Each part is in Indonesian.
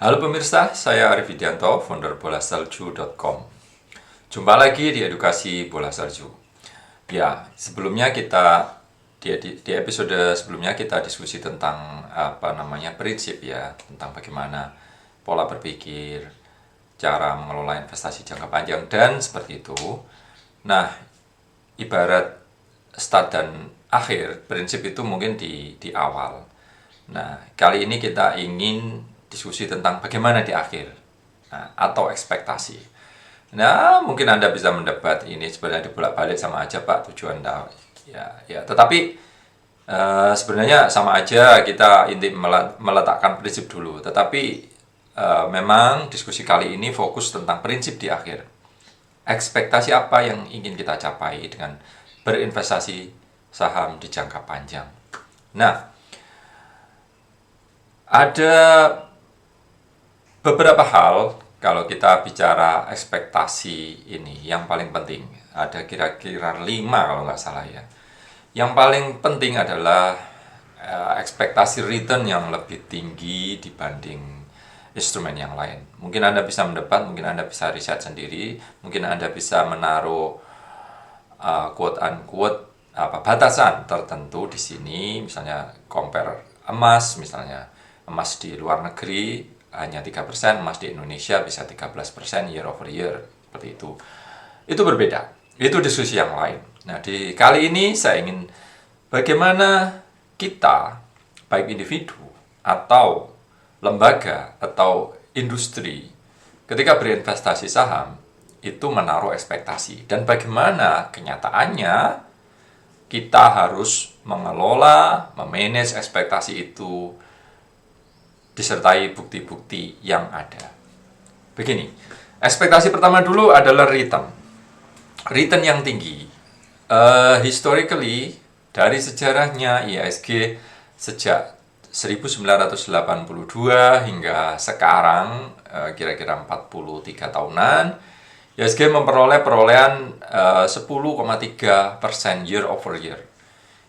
Halo pemirsa, saya Arif Widianto, founder bolasalju.com. Jumpa lagi di edukasi bola salju. Ya, sebelumnya di episode sebelumnya kita diskusi tentang prinsip ya, tentang bagaimana pola berpikir, cara mengelola investasi jangka panjang dan seperti itu. Nah, ibarat start dan akhir, prinsip itu mungkin di awal. Nah, kali ini kita ingin diskusi tentang bagaimana di akhir, atau ekspektasi. Nah, mungkin Anda bisa mendebat ini sebenarnya dibolak-balik sama aja Pak tujuan Anda. Ya, tetapi sebenarnya sama aja kita inti meletakkan prinsip dulu. Tetapi memang diskusi kali ini fokus tentang prinsip di akhir. Ekspektasi apa yang ingin kita capai dengan berinvestasi saham di jangka panjang. Nah, ada beberapa hal kalau kita bicara ekspektasi ini yang paling penting. Ada kira-kira 5 kalau nggak salah ya. Yang paling penting adalah ekspektasi return yang lebih tinggi dibanding instrumen yang lain. Mungkin Anda bisa mendebat, mungkin Anda bisa riset sendiri, mungkin Anda bisa menaruh quote unquote batasan tertentu di sini, misalnya compare emas, misalnya emas di luar negeri hanya 3%, emas di Indonesia bisa 13% year over year, seperti itu. Itu berbeda, itu diskusi yang lain. Nah, di kali ini saya ingin bagaimana kita, baik individu atau lembaga atau industri, ketika berinvestasi saham, itu menaruh ekspektasi. Dan bagaimana kenyataannya kita harus mengelola, memanage ekspektasi itu disertai bukti-bukti yang ada. Begini, ekspektasi pertama dulu adalah return. Return yang tinggi. Historically, dari sejarahnya IHSG sejak 1982 hingga sekarang, kira-kira 43 tahunan, IHSG memperoleh perolehan 10,3% year over year.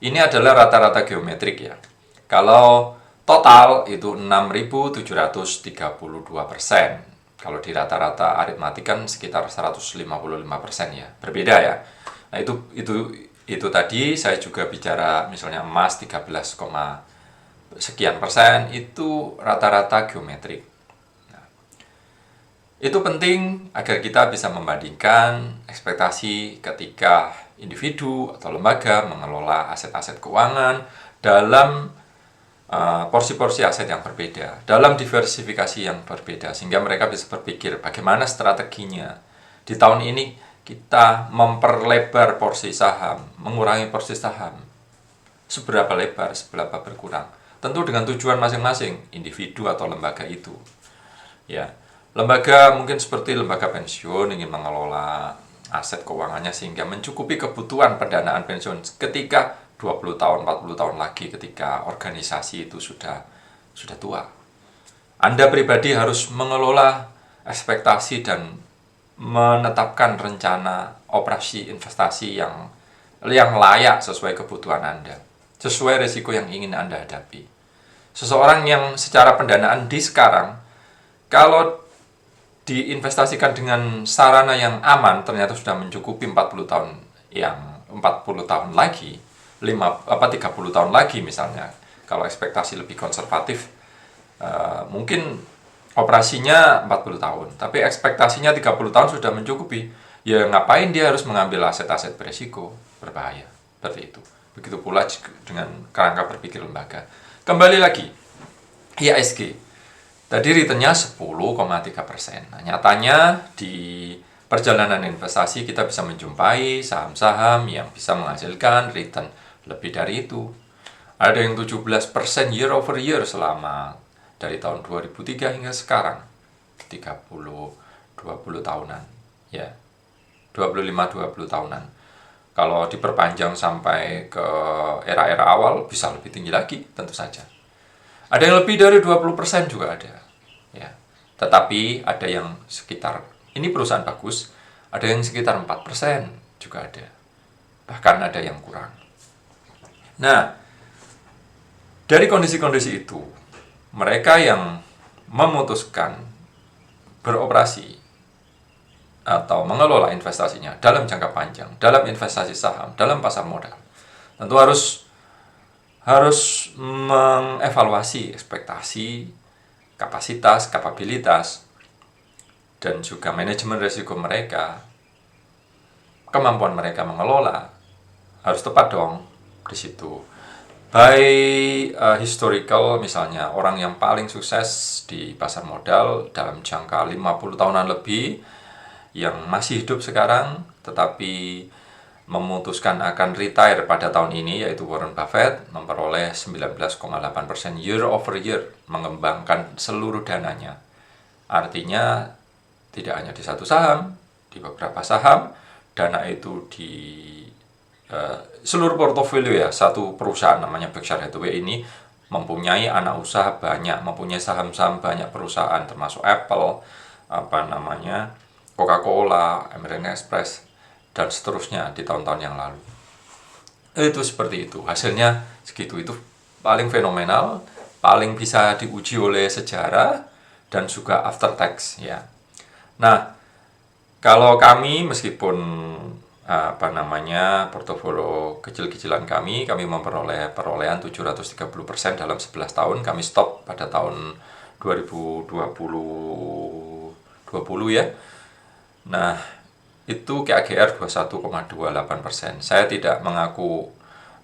Ini adalah rata-rata geometrik ya. Kalau total itu 6.732%. Kalau di rata-rata aritmatik kan sekitar 155% ya. Berbeda ya. Nah, itu tadi saya juga bicara misalnya emas 13, sekian persen, itu rata-rata geometrik. Nah, itu penting agar kita bisa membandingkan ekspektasi ketika individu atau lembaga mengelola aset-aset keuangan dalam porsi-porsi aset yang berbeda, dalam diversifikasi yang berbeda, sehingga mereka bisa berpikir bagaimana strateginya. Di tahun ini kita memperlebar porsi saham, mengurangi porsi saham. Seberapa lebar, seberapa berkurang. Tentu dengan tujuan masing-masing individu atau lembaga itu. Ya, lembaga mungkin seperti lembaga pensiun ingin mengelola aset keuangannya sehingga mencukupi kebutuhan pendanaan pensiun ketika 20 tahun, 40 tahun lagi ketika organisasi itu sudah tua. Anda pribadi harus mengelola ekspektasi dan menetapkan rencana operasi investasi yang layak sesuai kebutuhan Anda, sesuai risiko yang ingin Anda hadapi. Seseorang yang secara pendanaan di sekarang, kalau diinvestasikan dengan sarana yang aman, ternyata sudah mencukupi 40 tahun lagi, 30 tahun lagi misalnya. Kalau ekspektasi lebih konservatif, mungkin operasinya 40 tahun, tapi ekspektasinya 30 tahun sudah mencukupi. Ya ngapain dia harus mengambil aset-aset beresiko, berbahaya. Seperti itu. Begitu pula dengan kerangka berpikir lembaga. Kembali lagi, IHSG. Tadi returnnya 10,3%. Nah, nyatanya di perjalanan investasi kita bisa menjumpai saham-saham yang bisa menghasilkan return lebih dari itu. Ada yang 17% year over year selama dari tahun 2003 hingga sekarang. 20 tahunan. Ya. 25-20 tahunan. Kalau diperpanjang sampai ke era-era awal bisa lebih tinggi lagi tentu saja. Ada yang lebih dari 20% juga ada. Ya. Tetapi ada yang sekitar, ini perusahaan bagus, ada yang sekitar 4% juga ada. Bahkan ada yang kurang. Nah, dari kondisi-kondisi itu, mereka yang memutuskan beroperasi atau mengelola investasinya dalam jangka panjang, dalam investasi saham, dalam pasar modal, tentu harus mengevaluasi ekspektasi, kapasitas, kapabilitas, dan juga manajemen risiko mereka, kemampuan mereka mengelola, harus tepat dong di situ. By historical, misalnya orang yang paling sukses di pasar modal dalam jangka 50 tahunan lebih, yang masih hidup sekarang tetapi memutuskan akan retire pada tahun ini, yaitu Warren Buffett, memperoleh 19,8% year over year, mengembangkan seluruh dananya. Artinya tidak hanya di satu saham, di beberapa saham, dana itu di seluruh portofolio ya. Satu perusahaan namanya Berkshire Hathaway ini mempunyai anak usaha banyak, mempunyai saham-saham banyak perusahaan termasuk Apple, Coca-Cola, American Express, dan seterusnya di tahun-tahun yang lalu. Itu seperti itu. Hasilnya segitu, itu paling fenomenal, paling bisa diuji oleh sejarah dan juga after tax ya. Nah, kalau kami meskipun portofolio kecil-kecilan kami memperoleh perolehan 730% dalam 11 tahun. Kami stop pada tahun 2020 ya. Nah, itu KAGR 21,28%. Saya tidak mengaku,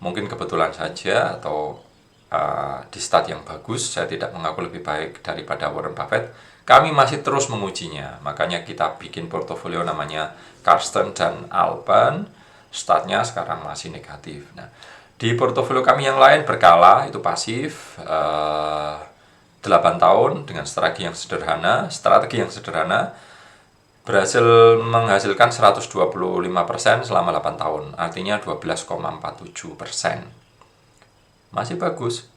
mungkin kebetulan saja atau di stat yang bagus, saya tidak mengaku lebih baik daripada Warren Buffett. Kami masih terus mengujinya, makanya kita bikin portofolio namanya Karsten dan Alban. Statnya sekarang masih negatif. Nah, di portofolio kami yang lain berkala, itu pasif, 8 tahun dengan strategi yang sederhana, berhasil menghasilkan 125% selama 8 tahun, artinya 12,47%. Masih bagus,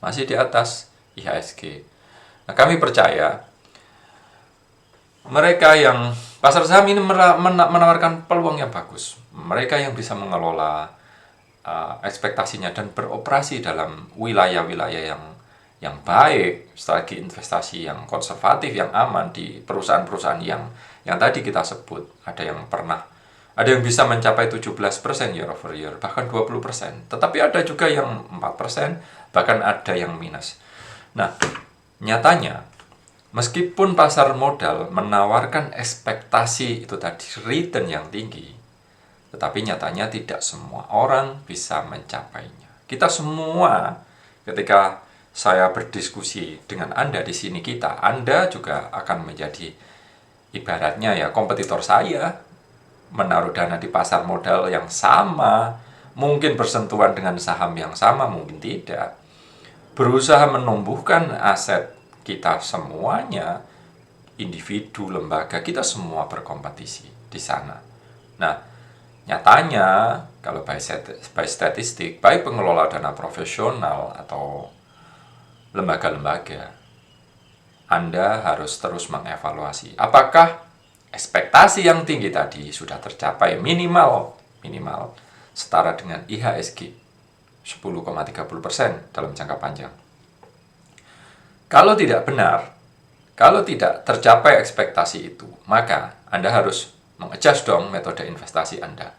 masih di atas IHSG. Nah, kami percaya mereka yang pasar saham ini menawarkan peluang yang bagus. Mereka yang bisa mengelola ekspektasinya dan beroperasi dalam wilayah-wilayah yang baik, strategi investasi yang konservatif, yang aman di perusahaan-perusahaan yang tadi kita sebut. Ada yang bisa mencapai 17% year over year, bahkan 20%. Tetapi ada juga yang 4%, bahkan ada yang minus. Nah, nyatanya, meskipun pasar modal menawarkan ekspektasi itu tadi, return yang tinggi, tetapi nyatanya tidak semua orang bisa mencapainya. Kita semua, ketika saya berdiskusi dengan Anda di sini, Anda juga akan menjadi ibaratnya ya kompetitor saya, menaruh dana di pasar modal yang sama, mungkin bersentuhan dengan saham yang sama, mungkin tidak. Berusaha menumbuhkan aset kita semuanya, individu, lembaga, kita semua berkompetisi di sana. Nah, nyatanya kalau by statistik, baik pengelola dana profesional atau lembaga-lembaga, Anda harus terus mengevaluasi apakah ekspektasi yang tinggi tadi sudah tercapai minimal setara dengan IHSG 10,30% dalam jangka panjang. Kalau tidak benar, kalau tidak tercapai ekspektasi itu, maka Anda harus mengadjust dong metode investasi Anda.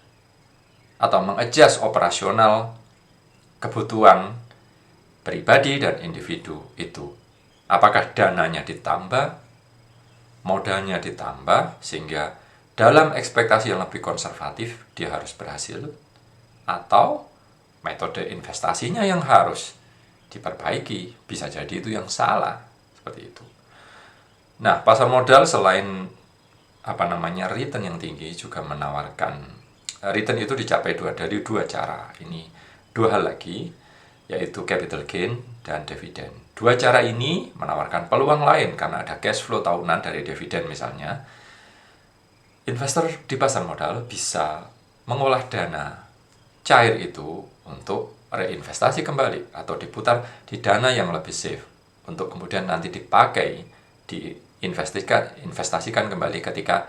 Atau mengadjust operasional kebutuhan pribadi dan individu itu. Apakah dananya ditambah, modalnya ditambah, sehingga dalam ekspektasi yang lebih konservatif dia harus berhasil, atau metode investasinya yang harus diperbaiki, bisa jadi itu yang salah, seperti itu. Nah, pasar modal selain return yang tinggi juga menawarkan return itu dicapai dari dua cara. Ini dua hal lagi, yaitu capital gain dan dividen. Dua cara ini menawarkan peluang lain karena ada cash flow tahunan dari dividen misalnya. Investor di pasar modal bisa mengolah dana cair itu untuk reinvestasi kembali atau diputar di dana yang lebih safe untuk kemudian nanti dipakai, diinvestasikan kembali ketika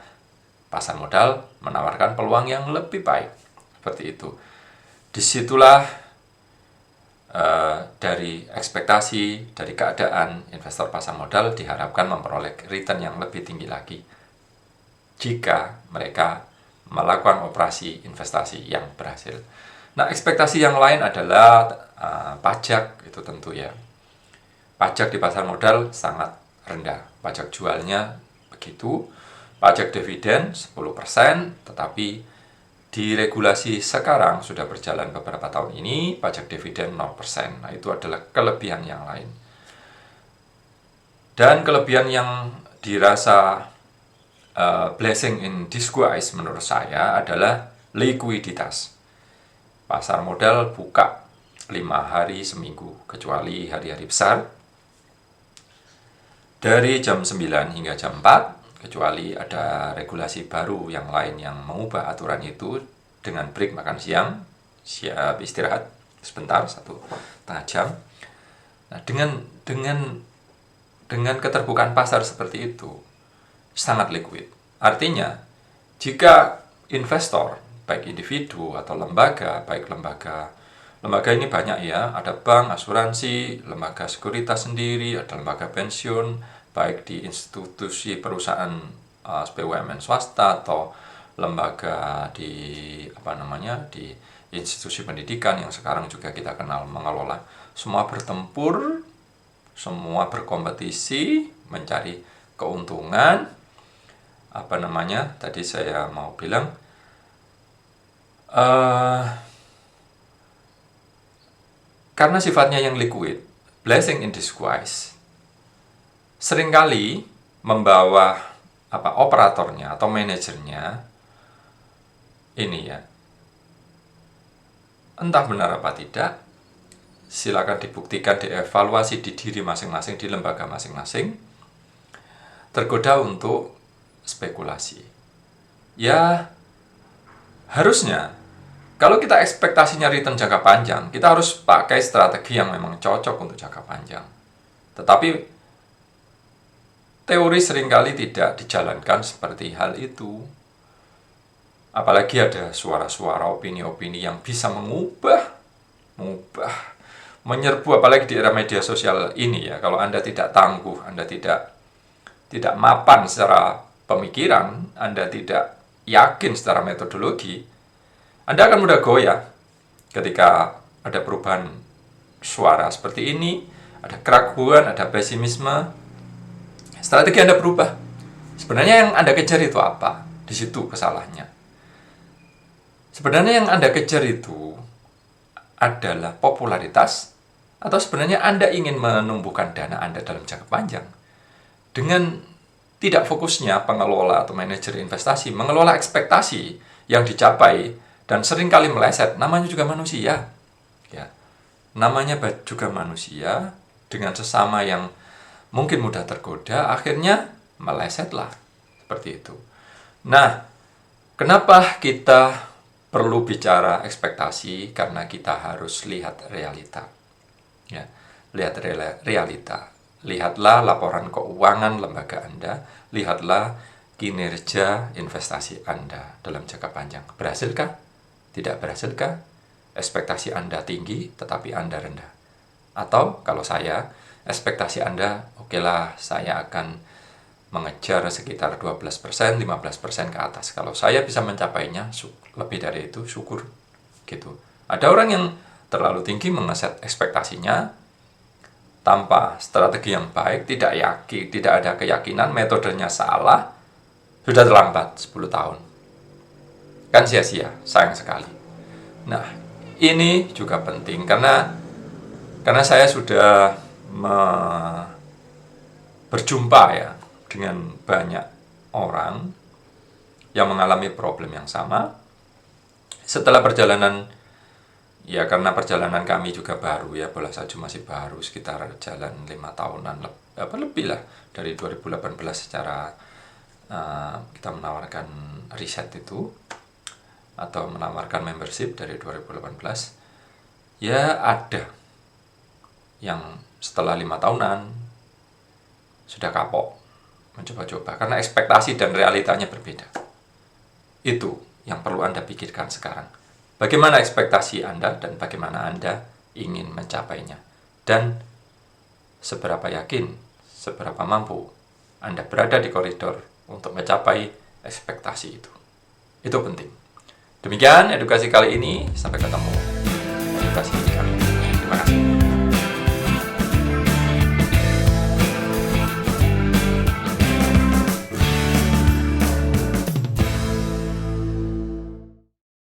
pasar modal menawarkan peluang yang lebih baik. Seperti itu. Disitulah dari ekspektasi, dari keadaan, investor pasar modal diharapkan memperoleh return yang lebih tinggi lagi jika mereka melakukan operasi investasi yang berhasil. Nah, ekspektasi yang lain adalah pajak, itu tentu ya. Pajak di pasar modal sangat rendah. Pajak jualnya begitu. Pajak dividen 10%, tetapi di regulasi sekarang sudah berjalan beberapa tahun ini, pajak dividen 0%. Nah, itu adalah kelebihan yang lain. Dan kelebihan yang dirasa blessing in disguise menurut saya adalah likuiditas. Pasar modal buka 5 hari seminggu, kecuali hari-hari besar. Dari jam 9 hingga jam 4, kecuali ada regulasi baru yang lain yang mengubah aturan itu dengan break makan siang, siap istirahat sebentar 1,5 jam. Nah, dengan keterbukaan pasar seperti itu sangat liquid. Artinya, jika investor, baik individu atau lembaga, baik lembaga ini banyak ya, ada bank, asuransi, lembaga sekuritas sendiri, ada lembaga pensiun, baik di institusi perusahaan BUMN swasta atau lembaga di di institusi pendidikan yang sekarang juga kita kenal mengelola. Semua bertempur, semua berkompetisi mencari keuntungan. Tadi saya mau bilang karena sifatnya yang liquid, blessing in disguise seringkali membawa operatornya atau manajernya ini ya, entah benar apa tidak, silakan dibuktikan, dievaluasi di diri masing-masing, di lembaga masing-masing, tergoda untuk spekulasi. Ya, harusnya kalau kita ekspektasinya return jangka panjang, kita harus pakai strategi yang memang cocok untuk jangka panjang. Tetapi teori seringkali tidak dijalankan seperti hal itu. Apalagi ada suara-suara, opini-opini yang bisa mengubah, menyerbu, apalagi di era media sosial ini ya. Kalau Anda tidak tangguh, Anda tidak mapan secara pemikiran, Anda tidak yakin secara metodologi, Anda akan mudah goyah ketika ada perubahan suara seperti ini, ada keraguan, ada pesimisme, strategi Anda berubah. Sebenarnya yang Anda kejar itu apa? Di situ kesalahannya. Sebenarnya yang Anda kejar itu adalah popularitas, atau sebenarnya Anda ingin menumbuhkan dana Anda dalam jangka panjang. Dengan tidak fokusnya pengelola atau manajer investasi mengelola ekspektasi yang dicapai dan seringkali meleset, namanya juga manusia. Ya. Namanya juga manusia dengan sesama yang mungkin mudah tergoda, akhirnya melesetlah. Seperti itu. Nah, kenapa kita perlu bicara ekspektasi? Karena kita harus lihat realita. Ya, lihat realita. Lihatlah laporan keuangan lembaga Anda, lihatlah kinerja investasi Anda dalam jangka panjang. Berhasilkah? Tidak berhasilkah? Ekspektasi Anda tinggi, tetapi Anda rendah. Atau kalau saya, ekspektasi Anda, okelah, saya akan mengejar sekitar 12%, 15% ke atas. Kalau saya bisa mencapainya, lebih dari itu, syukur. Gitu. Ada orang yang terlalu tinggi mengeset ekspektasinya, tanpa strategi yang baik, tidak ada keyakinan, metodenya salah, sudah terlambat 10 tahun. Kan sia-sia, sayang sekali. Nah, ini juga penting karena saya sudah berjumpa ya dengan banyak orang yang mengalami problem yang sama. Setelah perjalanan, ya karena perjalanan kami juga baru ya, bola salju masih baru, sekitar jalan 5 tahunan lebih lah, dari 2018 secara kita menawarkan riset itu atau menawarkan membership dari 2018. Ya ada yang setelah 5 tahunan sudah kapok mencoba-coba karena ekspektasi dan realitanya berbeda. Itu yang perlu Anda pikirkan sekarang. Bagaimana ekspektasi Anda dan bagaimana Anda ingin mencapainya. Dan seberapa yakin, seberapa mampu Anda berada di koridor untuk mencapai ekspektasi itu. Itu penting. Demikian edukasi kali ini. Sampai ketemu edukasi kali ini. Terima kasih.